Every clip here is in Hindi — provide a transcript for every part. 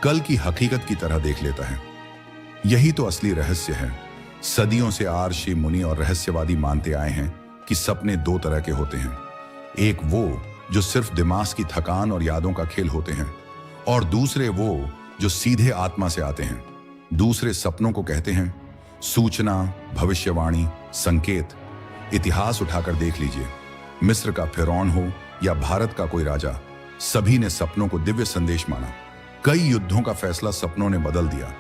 कल की हकीकत की तरह देख लेता है। यही तो असली रहस्य है। सदियों से आर्षि मुनि और रहस्यवादी मानते आए हैं कि सपने दो तरह के होते हैं। एक वो जो सिर्फ दिमाग की थकान और यादों का खेल होते हैं, और दूसरे वो जो सीधे आत्मा से आते हैं। दूसरे सपनों को कहते हैं सूचना, भविष्यवाणी, संकेत। इतिहास उठाकर देख लीजिए, मिस्र का फिरौन हो या भारत का कोई राजा, सभी ने सपनों को दिव्य संदेश माना। कई युद्धों का फैसला सपनों ने बदल दिया।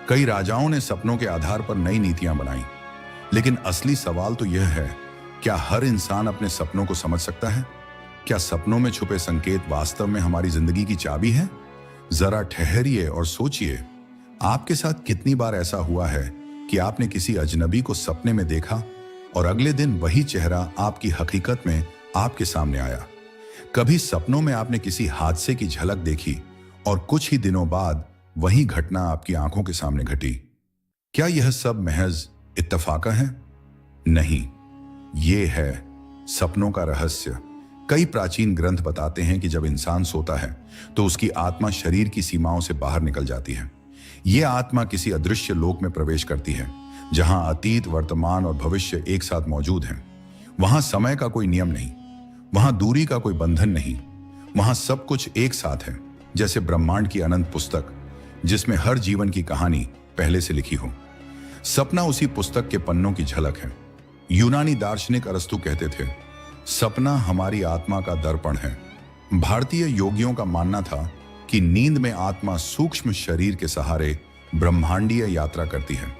कई राजाओं ने सपनों के आधार पर नई नीतियां बनाई। लेकिन असली सवाल तो यह है, क्या हर इंसान अपने सपनों को समझ सकता है? क्या सपनों में छुपे संकेत वास्तव में हमारी जिंदगी की चाबी है? जरा ठहरिए और सोचिए, आपके साथ कितनी बार ऐसा हुआ है कि आपने किसी अजनबी को सपने में देखा और अगले दिन वही चेहरा आपकी हकीकत में आपके सामने आया। कभी सपनों में आपने किसी हादसे की झलक देखी और कुछ ही दिनों बाद वही घटना आपकी आंखों के सामने घटी। क्या यह सब महज इत्तफाक है? नहीं, ये है सपनों का रहस्य। कई प्राचीन ग्रंथ बताते हैं कि जब इंसान सोता है तो उसकी आत्मा शरीर की सीमाओं से बाहर निकल जाती है। यह आत्मा किसी अदृश्य लोक में प्रवेश करती है, जहां अतीत, वर्तमान और भविष्य एक साथ मौजूद हैं। वहां समय का कोई नियम नहीं, वहां दूरी का कोई बंधन नहीं, वहां सब कुछ एक साथ है, जैसे ब्रह्मांड की अनंत पुस्तक जिसमें हर जीवन की कहानी पहले से लिखी हो। सपना उसी पुस्तक के पन्नों की झलक है। यूनानी दार्शनिक अरस्तु कहते थे, सपना हमारी आत्मा का दर्पण है। भारतीय योगियों का मानना था कि नींद में आत्मा सूक्ष्म शरीर के सहारे ब्रह्मांडीय यात्रा करती है।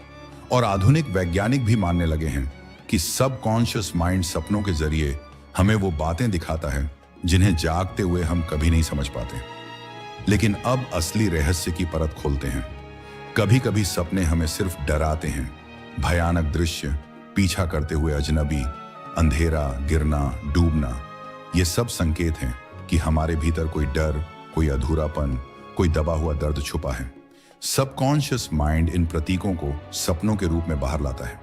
और आधुनिक वैज्ञानिक भी मानने लगे हैं कि सबकॉन्शियस माइंड सपनों के जरिए हमें वो बातें दिखाता है जिन्हें जागते हुए हम कभी नहीं समझ पाते। लेकिन अब असली रहस्य की परत खोलते हैं। कभी कभी सपने हमें सिर्फ डराते हैं। भयानक दृश्य, पीछा करते हुए अजनबी, अंधेरा, गिरना, डूबना, ये सब संकेत हैं कि हमारे भीतर कोई डर, कोई अधूरापन, कोई दबा हुआ दर्द छुपा है। सबकॉन्शियस माइंड इन प्रतीकों को सपनों के रूप में बाहर लाता है।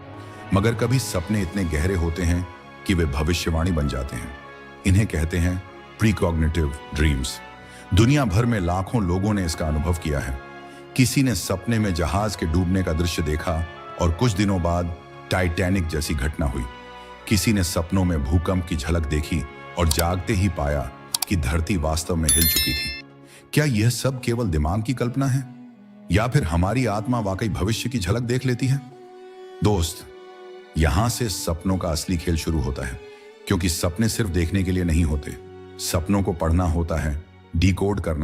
मगर कभी सपने इतने गहरे होते हैं कि वे भविष्यवाणी बन जाते हैं। इन्हें कहते हैं प्रीकॉग्निटिव ड्रीम्स। दुनिया भर में लाखों लोगों ने इसका अनुभव किया है। किसी ने सपने में जहाज के डूबने का दृश्य देखा और कुछ दिनों बाद टाइटैनिक जैसी घटना हुई। किसी ने सपनों में भूकंप की झलक देखी और जागते ही पाया कि धरती वास्तव में हिल चुकी थी। क्या यह सब केवल दिमाग की कल्पना है, या फिर हमारी आत्मा वाकई भविष्य की झलक देख लेती है? दोस्त, यहां से सपनों का असली खेल शुरू होता है। क्योंकि सपने सिर्फ देखने के लिए नहीं होते। सपनों को पढ़ना होता है, डिकोड करना